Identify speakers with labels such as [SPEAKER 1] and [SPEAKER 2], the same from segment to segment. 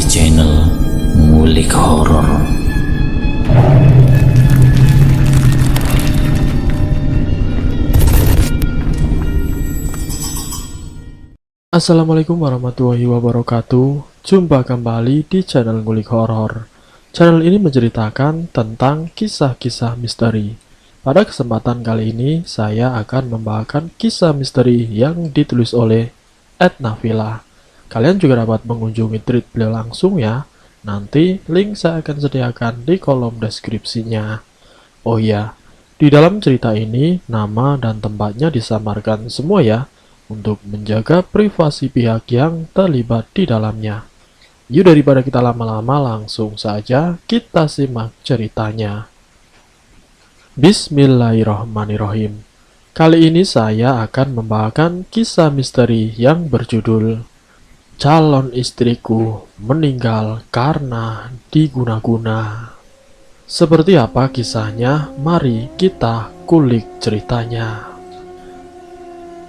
[SPEAKER 1] channel Ngulik Horor.
[SPEAKER 2] Assalamualaikum warahmatullahi wabarakatuh. Jumpa kembali di channel Ngulik Horor. Channel ini menceritakan tentang kisah-kisah misteri. Pada kesempatan kali ini, saya akan membawakan kisah misteri yang ditulis oleh Edna Villa. Kalian juga dapat mengunjungi tweet beliau langsung ya. Nanti link saya akan sediakan di kolom deskripsinya. Oh iya, di dalam cerita ini, nama dan tempatnya disamarkan semua ya, untuk menjaga privasi pihak yang terlibat di dalamnya. Yuk daripada kita lama-lama, langsung saja kita simak ceritanya. Bismillahirrahmanirrahim. Kali ini saya akan membawakan kisah misteri yang berjudul Calon Istriku Meninggal Karena Diguna-guna. Seperti apa kisahnya? Mari kita kulik ceritanya.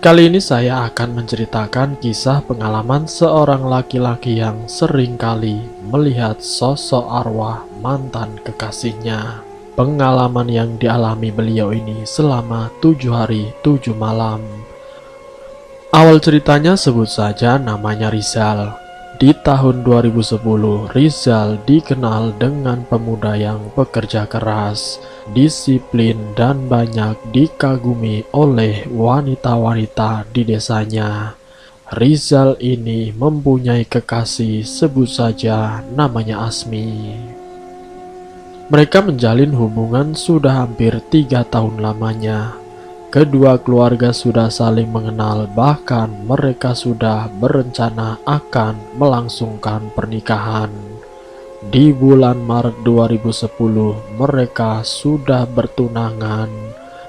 [SPEAKER 2] Kali ini saya akan menceritakan kisah pengalaman seorang laki-laki yang sering kali melihat sosok arwah mantan kekasihnya. Pengalaman yang dialami beliau ini selama 7 hari 7 malam. Awal ceritanya sebut saja namanya Rizal. Di tahun 2010, Rizal dikenal dengan pemuda yang bekerja keras, disiplin, dan banyak dikagumi oleh wanita-wanita di desanya. Rizal ini mempunyai kekasih, sebut saja namanya Asmi. Mereka menjalin hubungan sudah hampir 3 tahun lamanya. Kedua keluarga sudah saling mengenal, bahkan mereka sudah berencana akan melangsungkan pernikahan. Di bulan Maret 2010, mereka sudah bertunangan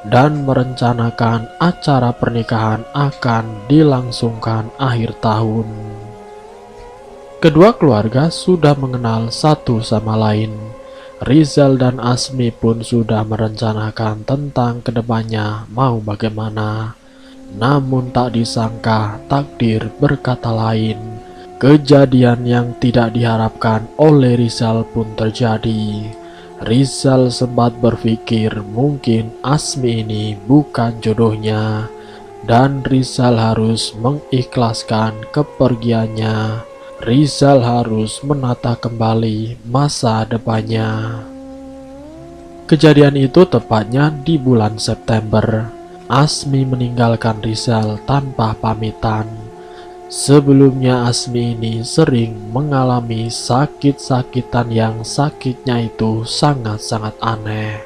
[SPEAKER 2] dan merencanakan acara pernikahan akan dilangsungkan akhir tahun. Kedua keluarga sudah mengenal satu sama lain. Rizal dan Asmi pun sudah merencanakan tentang kedepannya mau bagaimana. Namun tak disangka takdir berkata lain. Kejadian yang tidak diharapkan oleh Rizal pun terjadi. Rizal sempat berpikir mungkin Asmi ini bukan jodohnya, dan Rizal harus mengikhlaskan kepergiannya. Rizal harus menata kembali masa depannya. Kejadian itu tepatnya di bulan September. Asmi meninggalkan Rizal tanpa pamitan. Sebelumnya Asmi ini sering mengalami sakit-sakitan yang sakitnya itu sangat-sangat aneh.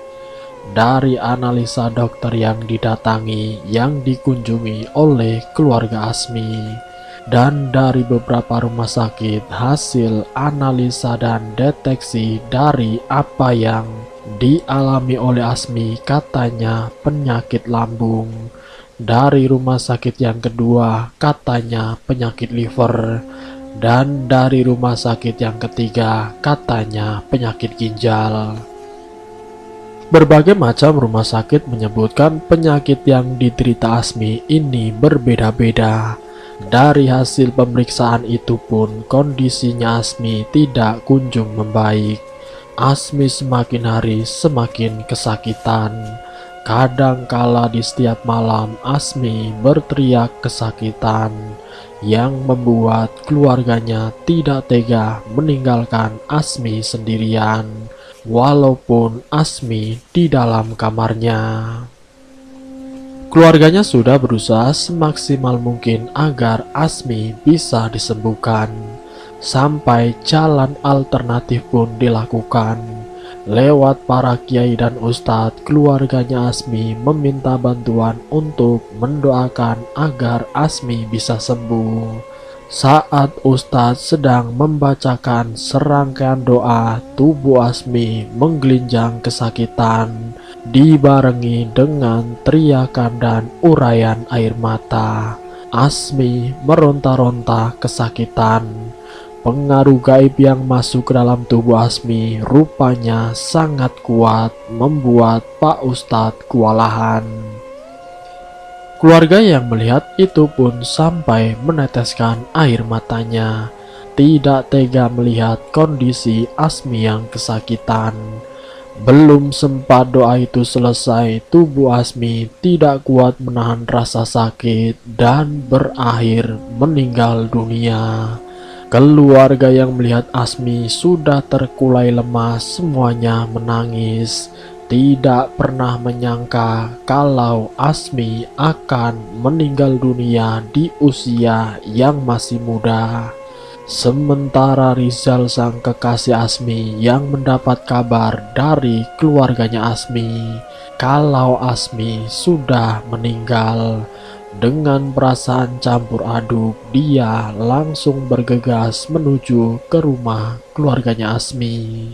[SPEAKER 2] Dari analisa dokter yang didatangi, yang dikunjungi oleh keluarga Asmi, dan dari beberapa rumah sakit, hasil analisa dan deteksi dari apa yang dialami oleh Asmi katanya penyakit lambung. Dari rumah sakit yang kedua katanya penyakit liver, dan dari rumah sakit yang ketiga katanya penyakit ginjal. Berbagai macam rumah sakit menyebutkan penyakit yang diderita Asmi ini berbeda-beda. Dari hasil pemeriksaan itu pun kondisinya Asmi tidak kunjung membaik. Asmi semakin hari semakin kesakitan. Kadangkala di setiap malam Asmi berteriak kesakitan, yang membuat keluarganya tidak tega meninggalkan Asmi sendirian, walaupun Asmi di dalam kamarnya. Keluarganya sudah berusaha semaksimal mungkin agar Asmi bisa disembuhkan. Sampai jalan alternatif pun dilakukan. Lewat para kiai dan ustadz, keluarganya Asmi meminta bantuan untuk mendoakan agar Asmi bisa sembuh. Saat ustadz sedang membacakan serangkaian doa, tubuh Asmi menggelinjang kesakitan, dibarengi dengan teriakan dan uraian air mata. Asmi meronta-ronta kesakitan. Pengaruh gaib yang masuk ke dalam tubuh Asmi rupanya sangat kuat, membuat Pak Ustadz kewalahan. Keluarga yang melihat itu pun sampai meneteskan air matanya. tidak tega melihat kondisi Asmi yang kesakitan. Belum sempat doa itu selesai, tubuh Asmi tidak kuat menahan rasa sakit dan berakhir meninggal dunia. Keluarga yang melihat Asmi sudah terkulai lemas semuanya menangis. Tidak pernah menyangka kalau Asmi akan meninggal dunia di usia yang masih muda. Sementara Rizal sang kekasih Asmi yang mendapat kabar dari keluarganya Asmi kalau Asmi sudah meninggal, dengan perasaan campur aduk dia langsung bergegas menuju ke rumah keluarganya Asmi.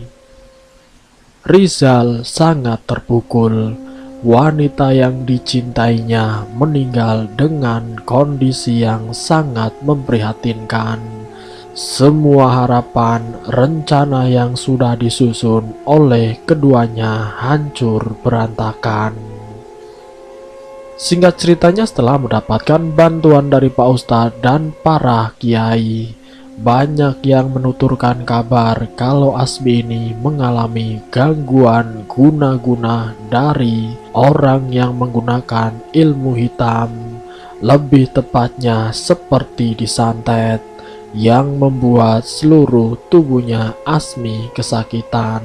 [SPEAKER 2] Rizal sangat terpukul. Wanita yang dicintainya meninggal dengan kondisi yang sangat memprihatinkan. Semua harapan, rencana yang sudah disusun oleh keduanya hancur berantakan. Singkat ceritanya, setelah mendapatkan bantuan dari Pak Ustadz dan para kiai, banyak yang menuturkan kabar kalau Asmi ini mengalami gangguan guna-guna dari orang yang menggunakan ilmu hitam, lebih tepatnya seperti disantet, yang membuat seluruh tubuhnya Asmi kesakitan.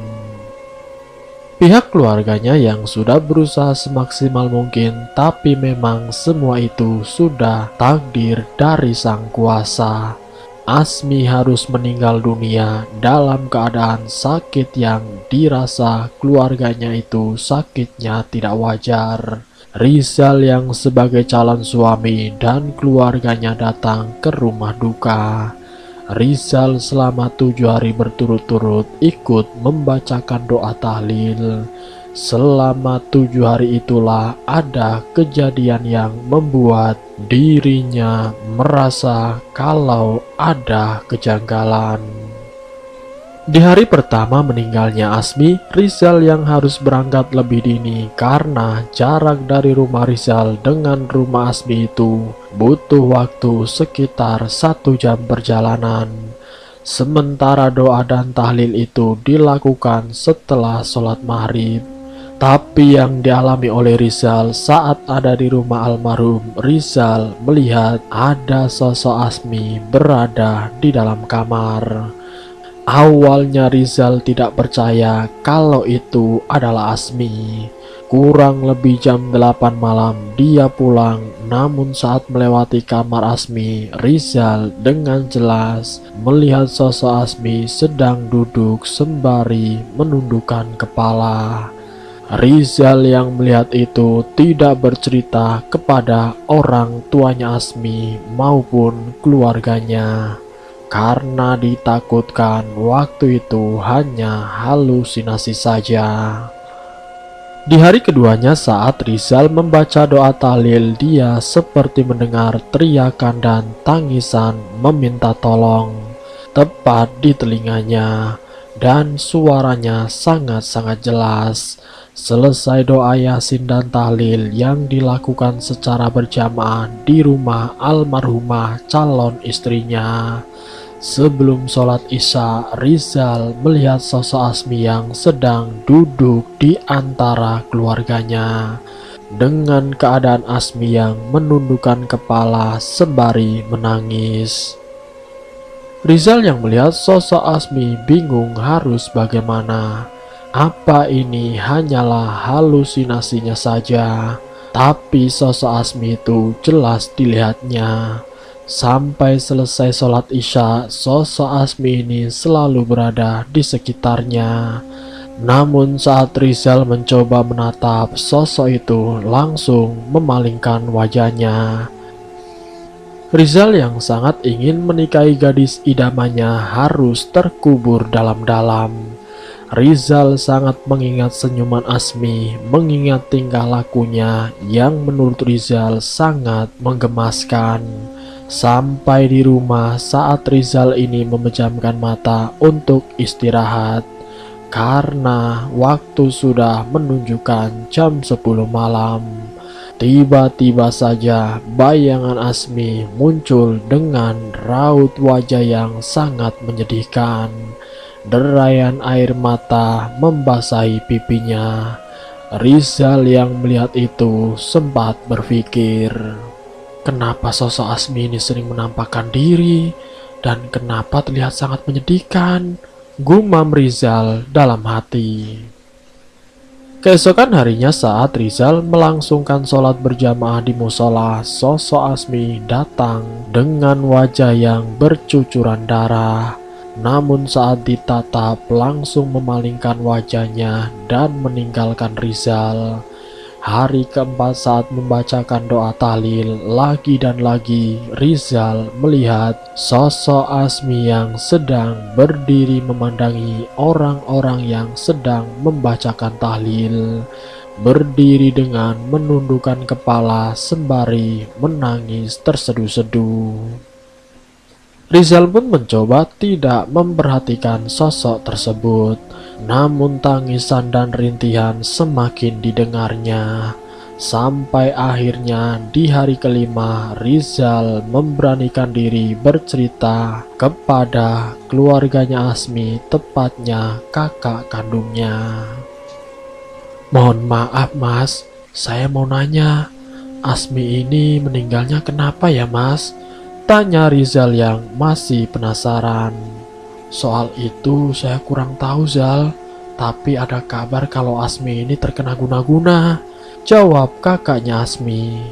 [SPEAKER 2] Pihak keluarganya yang sudah berusaha semaksimal mungkin, tapi memang semua itu sudah takdir dari Sang Kuasa. Asmi harus meninggal dunia dalam keadaan sakit yang dirasa keluarganya itu sakitnya tidak wajar. Rizal yang sebagai calon suami dan keluarganya datang ke rumah duka. Rizal selama 7 hari berturut-turut ikut membacakan doa tahlil. Selama 7 hari itulah ada kejadian yang membuat dirinya merasa kalau ada kejanggalan. Di hari pertama meninggalnya Asmi, Rizal yang harus berangkat lebih dini karena jarak dari rumah Rizal dengan rumah Asmi itu butuh waktu sekitar 1 jam perjalanan. Sementara doa dan tahlil itu dilakukan setelah sholat maghrib. Tapi yang dialami oleh Rizal saat ada di rumah almarhum, Rizal melihat ada sosok Asmi berada di dalam kamar. Awalnya Rizal tidak percaya kalau itu adalah Asmi. Kurang lebih jam 8 malam dia pulang, namun saat melewati kamar Asmi, Rizal dengan jelas melihat sosok Asmi sedang duduk sembari menundukkan kepala. Rizal yang melihat itu tidak bercerita kepada orang tuanya Asmi maupun keluarganya, karena ditakutkan waktu itu hanya halusinasi saja. Di hari keduanya saat Rizal membaca doa tahlil, dia seperti mendengar teriakan dan tangisan meminta tolong tepat di telinganya, dan suaranya sangat-sangat jelas. Selesai doa Yasin dan tahlil yang dilakukan secara berjamaah di rumah almarhumah calon istrinya, sebelum sholat isya, Rizal melihat sosok Asmi yang sedang duduk di antara keluarganya, dengan keadaan Asmi yang menundukkan kepala sembari menangis. Rizal yang melihat sosok Asmi bingung harus bagaimana. Apa ini hanyalah halusinasinya saja? Tapi sosok Asmi itu jelas dilihatnya. Sampai selesai sholat isya, sosok Asmi ini selalu berada di sekitarnya. Namun saat Rizal mencoba menatap sosok itu, langsung memalingkan wajahnya. Rizal yang sangat ingin menikahi gadis idamannya harus terkubur dalam-dalam. Rizal sangat mengingat senyuman Asmi, mengingat tingkah lakunya yang menurut Rizal sangat menggemaskan. Sampai di rumah saat Rizal ini memejamkan mata untuk istirahat, karena waktu sudah menunjukkan jam 10 malam. Tiba-tiba saja bayangan Asmi muncul dengan raut wajah yang sangat menyedihkan. Derayan air mata membasahi pipinya. Rizal yang melihat itu sempat berpikir, kenapa sosok Asmi ini sering menampakkan diri dan kenapa terlihat sangat menyedihkan? Gumam Rizal dalam hati. Keesokan harinya saat Rizal melangsungkan sholat berjamaah di musola, sosok Asmi datang dengan wajah yang bercucuran darah. Namun saat ditatap langsung memalingkan wajahnya dan meninggalkan Rizal. Hari keempat saat membacakan doa tahlil lagi dan lagi, Rizal melihat sosok Asmi yang sedang berdiri memandangi orang-orang yang sedang membacakan tahlil. Berdiri dengan menundukkan kepala sembari menangis terseduh-seduh. Rizal pun mencoba tidak memperhatikan sosok tersebut, namun tangisan dan rintihan semakin didengarnya. Sampai akhirnya di hari kelima, Rizal memberanikan diri bercerita kepada keluarganya Asmi, tepatnya kakak kandungnya. Mohon maaf mas, saya mau nanya, Asmi ini meninggalnya kenapa ya mas? Tanya Rizal yang masih penasaran. Soal itu saya kurang tahu Zal, tapi ada kabar kalau Asmi ini terkena guna-guna. Jawab kakaknya Asmi.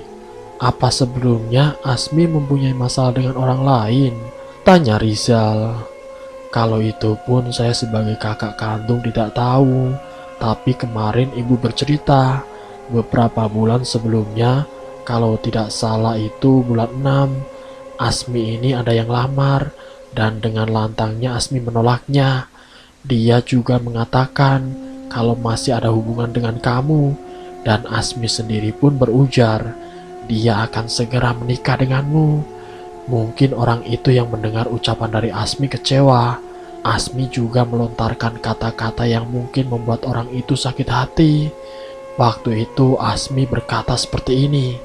[SPEAKER 2] Apa sebelumnya Asmi mempunyai masalah dengan orang lain? Tanya Rizal. Kalau itu pun saya sebagai kakak kandung tidak tahu. Tapi kemarin ibu bercerita, beberapa bulan sebelumnya, kalau tidak salah itu bulan 6, Asmi ini ada yang lamar, dan dengan lantangnya Asmi menolaknya. Dia juga mengatakan kalau masih ada hubungan dengan kamu, dan Asmi sendiri pun berujar dia akan segera menikah denganmu. Mungkin orang itu yang mendengar ucapan dari Asmi kecewa. Asmi juga melontarkan kata-kata yang mungkin membuat orang itu sakit hati. Waktu itu Asmi berkata seperti ini,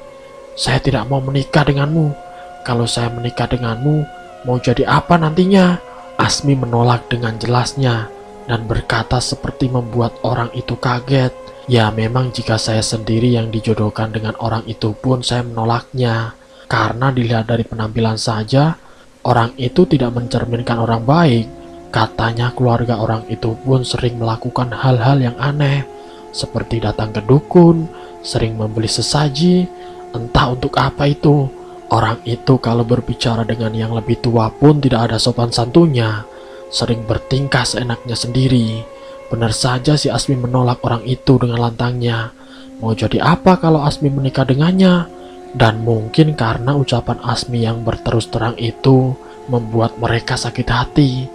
[SPEAKER 2] saya tidak mau menikah denganmu. Kalau saya menikah denganmu, mau jadi apa nantinya? Asmi menolak dengan jelasnya dan berkata seperti membuat orang itu kaget. Ya memang jika saya sendiri yang dijodohkan dengan orang itu pun saya menolaknya. Karena dilihat dari penampilan saja, orang itu tidak mencerminkan orang baik. Katanya keluarga orang itu pun sering melakukan hal-hal yang aneh, seperti datang ke dukun, sering membeli sesaji, entah untuk apa itu. Orang itu kalau berbicara dengan yang lebih tua pun tidak ada sopan santunnya, sering bertingkah seenaknya sendiri. Benar saja si Asmi menolak orang itu dengan lantangnya. Mau jadi apa kalau Asmi menikah dengannya? Dan mungkin karena ucapan Asmi yang berterus terang itu membuat mereka sakit hati.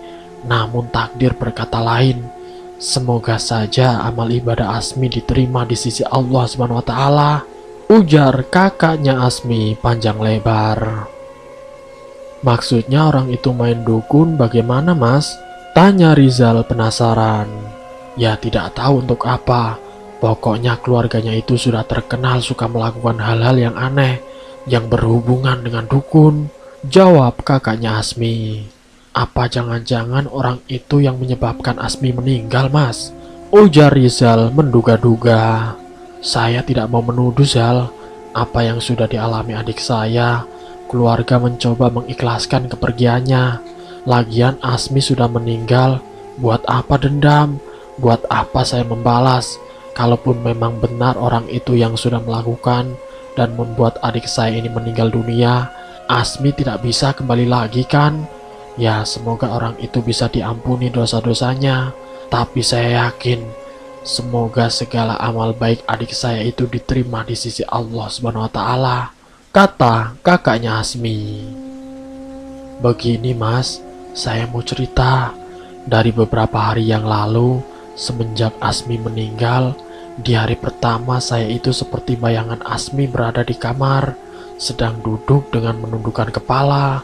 [SPEAKER 2] Namun takdir berkata lain. Semoga saja amal ibadah Asmi diterima di sisi Allah Subhanahu wa taala. Ujar kakaknya Asmi panjang lebar. Maksudnya orang itu main dukun bagaimana mas? Tanya Rizal penasaran. Ya tidak tahu untuk apa. Pokoknya keluarganya itu sudah terkenal suka melakukan hal-hal yang aneh yang berhubungan dengan dukun. Jawab kakaknya Asmi. Apa jangan-jangan orang itu yang menyebabkan Asmi meninggal mas? Ujar Rizal menduga-duga. Saya tidak mau menuduh Zal, apa yang sudah dialami adik saya. Keluarga mencoba mengikhlaskan kepergiannya. Lagian Asmi sudah meninggal, buat apa dendam? Buat apa saya membalas? Kalaupun memang benar orang itu yang sudah melakukan dan membuat adik saya ini meninggal dunia, Asmi tidak bisa kembali lagi kan? Ya semoga orang itu bisa diampuni dosa-dosanya. Tapi saya yakin semoga segala amal baik adik saya itu diterima di sisi Allah Subhanahu wa taala, kata kakaknya Asmi. Begini mas, saya mau cerita. Dari beberapa hari yang lalu, semenjak Asmi meninggal, di hari pertama saya itu seperti bayangan Asmi berada di kamar, sedang duduk dengan menundukkan kepala.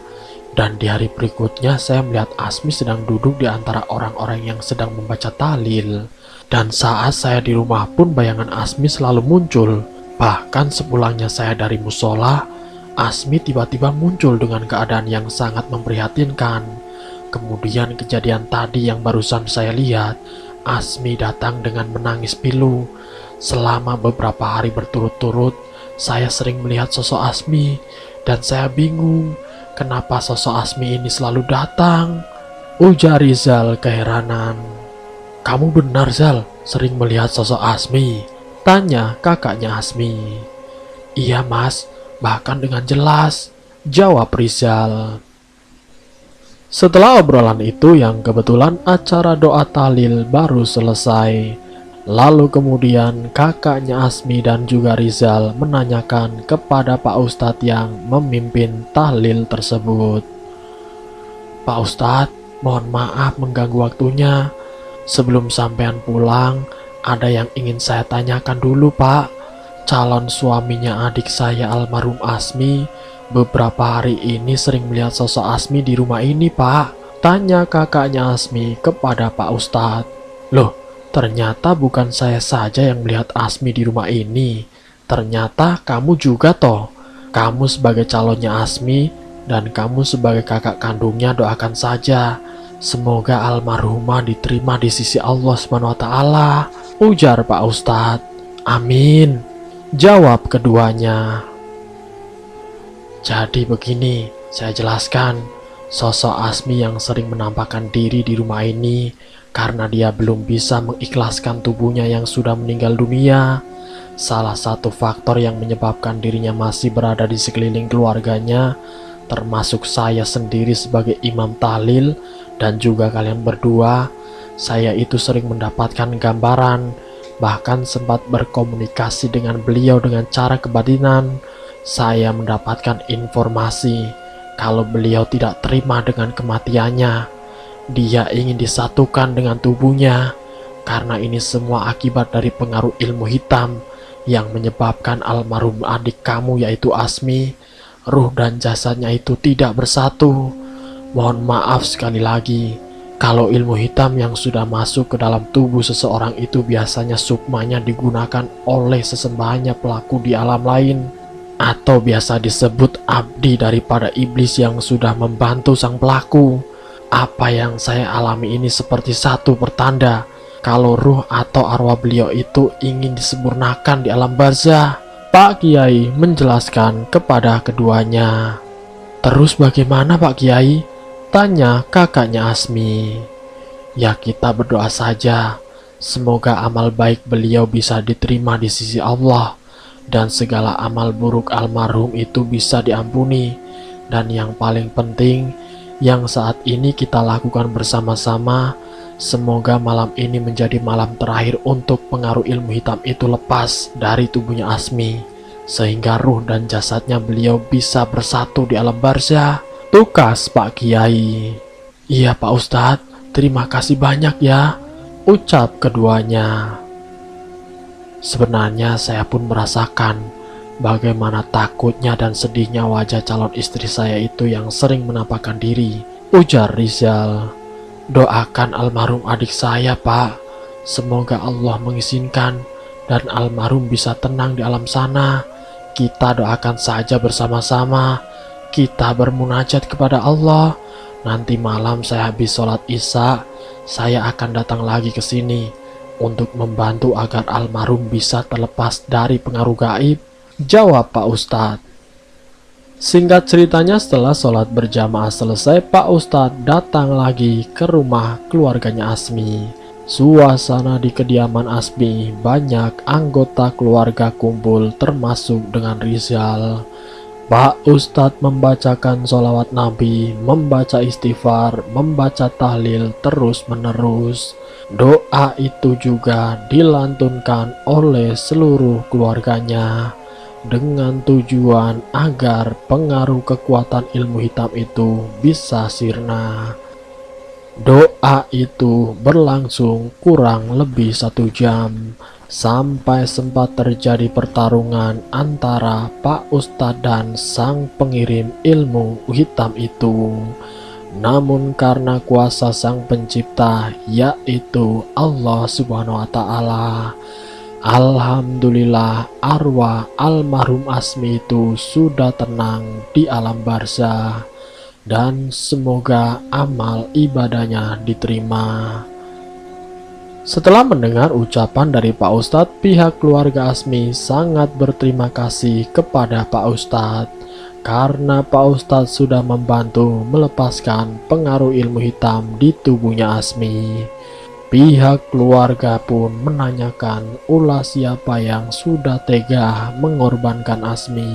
[SPEAKER 2] Dan di hari berikutnya saya melihat Asmi sedang duduk di antara orang-orang yang sedang membaca tahlil. Dan saat saya di rumah pun bayangan Asmi selalu muncul Bahkan sepulangnya saya dari musola, Asmi tiba-tiba muncul dengan keadaan yang sangat memprihatinkan. Kemudian kejadian tadi yang barusan saya lihat, Asmi datang dengan menangis pilu. Selama beberapa hari berturut-turut, saya sering melihat sosok Asmi, dan saya bingung kenapa sosok Asmi ini selalu datang. Ujar Rizal keheranan. Kamu benar Zal, sering melihat sosok Asmi? Tanya kakaknya Asmi. Iya mas, bahkan dengan jelas, jawab Rizal. Setelah obrolan itu yang kebetulan acara doa tahlil baru selesai. Lalu kemudian kakaknya Asmi dan juga Rizal menanyakan kepada Pak Ustadz yang memimpin tahlil tersebut. Pak Ustadz, mohon maaf mengganggu waktunya. Sebelum sampean pulang, ada yang ingin saya tanyakan dulu Pak. Calon suaminya adik saya almarhum Asmi beberapa hari ini sering melihat sosok Asmi di rumah ini Pak. Tanya kakaknya Asmi kepada Pak Ustadz. Loh, ternyata bukan saya saja yang melihat Asmi di rumah ini. Ternyata kamu juga toh. Kamu sebagai calonnya Asmi dan kamu sebagai kakak kandungnya doakan saja. Semoga almarhumah diterima di sisi Allah SWT. Ujar Pak Ustadz. Amin. Jawab keduanya. Jadi begini, saya jelaskan. Sosok Asmi yang sering menampakkan diri di rumah ini karena dia belum bisa mengikhlaskan tubuhnya yang sudah meninggal dunia. Salah satu faktor yang menyebabkan dirinya masih berada di sekeliling keluarganya, termasuk saya sendiri sebagai imam tahlil dan juga kalian berdua, saya itu sering mendapatkan gambaran, bahkan sempat berkomunikasi dengan beliau dengan cara kebatinan. Saya mendapatkan informasi kalau beliau tidak terima dengan kematiannya. Dia ingin disatukan dengan tubuhnya, karena ini semua akibat dari pengaruh ilmu hitam yang menyebabkan almarhum adik kamu yaitu Asmi, ruh dan jasadnya itu tidak bersatu. Mohon maaf sekali lagi, kalau ilmu hitam yang sudah masuk ke dalam tubuh seseorang itu biasanya sukmanya digunakan oleh sesembahannya pelaku di alam lain, atau biasa disebut abdi daripada iblis yang sudah membantu sang pelaku. Apa yang saya alami ini seperti satu pertanda kalau ruh atau arwah beliau itu ingin disempurnakan di alam barzah. Pak Kiai menjelaskan kepada keduanya. Terus bagaimana Pak Kiai? Tanya kakaknya Asmi. Ya kita berdoa saja, semoga amal baik beliau bisa diterima di sisi Allah, dan segala amal buruk almarhum itu bisa diampuni. Dan yang paling penting, yang saat ini kita lakukan bersama-sama, semoga malam ini menjadi malam terakhir untuk pengaruh ilmu hitam itu lepas dari tubuhnya Asmi, sehingga ruh dan jasadnya beliau bisa bersatu di alam barzah. Tukas Pak Kiai. Iya Pak Ustadz, terima kasih banyak ya, ucap keduanya. Sebenarnya saya pun merasakan bagaimana takutnya dan sedihnya wajah calon istri saya itu yang sering menampakkan diri, ujar Rizal. Doakan almarhum adik saya Pak, semoga Allah mengizinkan dan almarhum bisa tenang di alam sana. Kita doakan saja bersama-sama. Kita bermunajat kepada Allah. Nanti malam saya habis sholat isya, saya akan datang lagi ke sini untuk membantu agar almarhum bisa terlepas dari pengaruh gaib, jawab Pak Ustadz. Singkat ceritanya, setelah sholat berjamaah selesai, Pak Ustadz datang lagi ke rumah keluarganya Asmi. Suasana di kediaman Asmi, banyak anggota keluarga kumpul termasuk dengan Rizal. Pak Ustadz membacakan sholawat Nabi, membaca istighfar, membaca tahlil terus menerus. Doa itu juga dilantunkan oleh seluruh keluarganya dengan tujuan agar pengaruh kekuatan ilmu hitam itu bisa sirna. Doa itu berlangsung kurang lebih 1 jam, sampai sempat terjadi pertarungan antara Pak Ustadz dan sang pengirim ilmu hitam itu. Namun karena kuasa sang pencipta, yaitu Allah Subhanahu wa Ta'ala, Alhamdulillah arwah almarhum Asmi itu sudah tenang di alam barzah dan semoga amal ibadahnya diterima. Setelah mendengar ucapan dari Pak Ustadz, pihak keluarga Asmi sangat berterima kasih kepada Pak Ustadz karena Pak Ustadz sudah membantu melepaskan pengaruh ilmu hitam di tubuhnya Asmi. Pihak keluarga pun menanyakan ulah siapa yang sudah tega mengorbankan Asmi.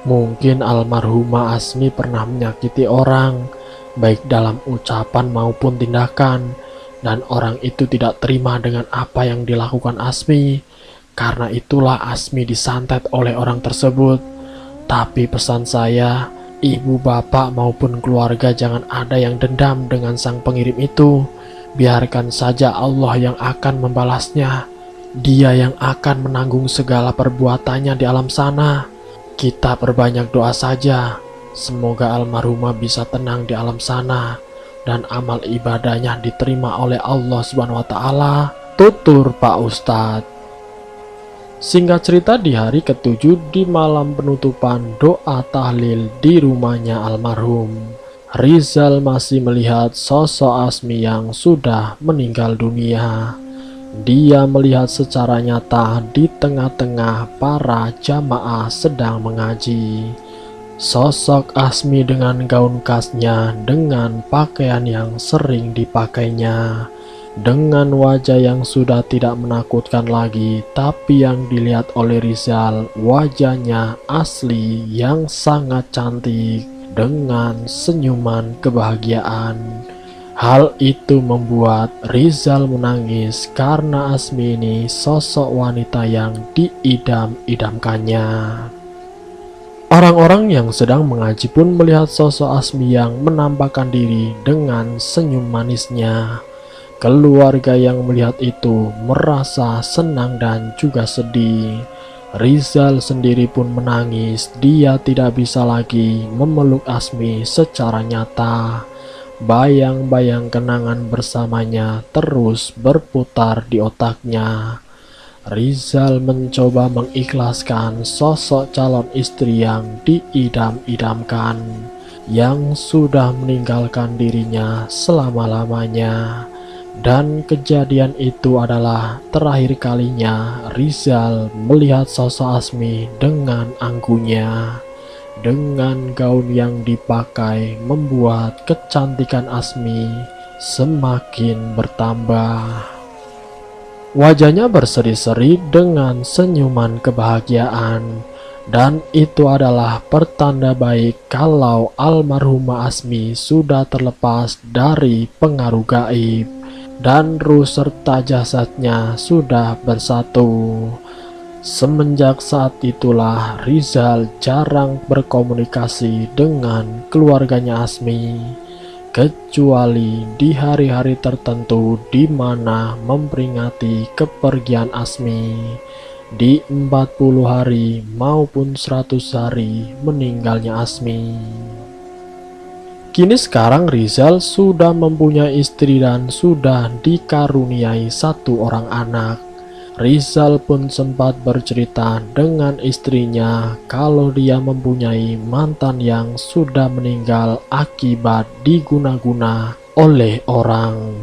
[SPEAKER 2] Mungkin almarhumah Asmi pernah menyakiti orang, baik dalam ucapan maupun tindakan, dan orang itu tidak terima dengan apa yang dilakukan Asmi. Karena itulah Asmi disantet oleh orang tersebut. Tapi pesan saya, ibu bapak maupun keluarga jangan ada yang dendam dengan sang pengirim itu. Biarkan saja Allah yang akan membalasnya. Dia yang akan menanggung segala perbuatannya di alam sana. Kita perbanyak doa saja. Semoga almarhumah bisa tenang di alam sana dan amal ibadahnya diterima oleh Allah SWT. Tutur Pak Ustadz. Singkat cerita, di hari ke-7 di malam penutupan doa tahlil di rumahnya almarhum, Rizal masih melihat sosok Asmi yang sudah meninggal dunia. Dia melihat secara nyata di tengah-tengah para jamaah sedang mengaji. Sosok Asmi dengan gaun khasnya, dengan pakaian yang sering dipakainya, dengan wajah yang sudah tidak menakutkan lagi, tapi yang dilihat oleh Rizal, wajahnya asli yang sangat cantik dengan senyuman kebahagiaan. Hal itu membuat Rizal menangis karena Asmi ini sosok wanita yang diidam-idamkannya. Orang-orang yang sedang mengaji pun melihat sosok Asmi yang menampakkan diri dengan senyum manisnya. Keluarga yang melihat itu merasa senang dan juga sedih. Rizal sendiri pun menangis. Dia tidak bisa lagi memeluk Asmi secara nyata. Bayang-bayang kenangan bersamanya terus berputar di otaknya. Rizal mencoba mengikhlaskan sosok calon istri yang diidam-idamkan, yang sudah meninggalkan dirinya selama-lamanya. Dan kejadian itu adalah terakhir kalinya Rizal melihat sosok Asmi dengan anggunnya. Dengan gaun yang dipakai membuat kecantikan Asmi semakin bertambah. Wajahnya berseri-seri dengan senyuman kebahagiaan, dan itu adalah pertanda baik kalau almarhumah Asmi sudah terlepas dari pengaruh gaib dan ruh serta jasadnya sudah bersatu. Semenjak saat itulah Rizal jarang berkomunikasi dengan keluarganya Asmi, kecuali di hari-hari tertentu di mana memperingati kepergian Asmi, di 40 hari maupun 100 hari meninggalnya Asmi. Kini sekarang Rizal sudah mempunyai istri dan sudah dikaruniai satu orang anak. Rizal pun sempat bercerita dengan istrinya kalau dia mempunyai mantan yang sudah meninggal akibat diguna-guna oleh orang.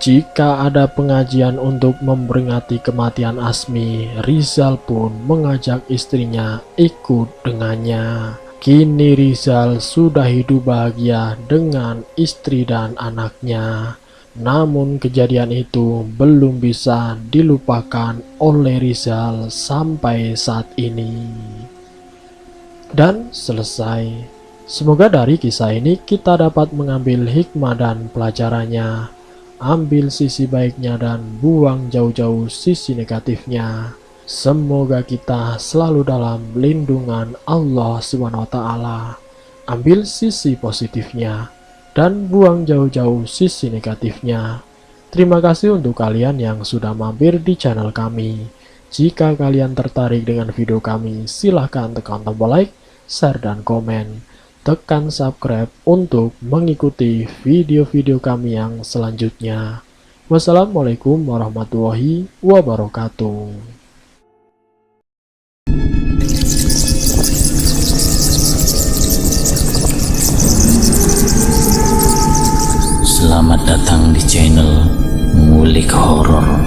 [SPEAKER 2] Jika ada pengajian untuk memperingati kematian Asmi, Rizal pun mengajak istrinya ikut dengannya. Kini Rizal sudah hidup bahagia dengan istri dan anaknya. Namun kejadian itu belum bisa dilupakan oleh Rizal sampai saat ini. Dan selesai. Semoga dari kisah ini kita dapat mengambil hikmah dan pelajarannya. Ambil sisi baiknya dan buang jauh-jauh sisi negatifnya. Semoga kita selalu dalam lindungan Allah SWT. Ambil sisi positifnya dan buang jauh-jauh sisi negatifnya. Terima kasih untuk kalian yang sudah mampir di channel kami. Jika kalian tertarik dengan video kami, silahkan tekan tombol like, share, dan komen. Tekan subscribe untuk mengikuti video-video kami yang selanjutnya. Wassalamualaikum warahmatullahi wabarakatuh.
[SPEAKER 1] Selamat datang di channel Ngulik Horor.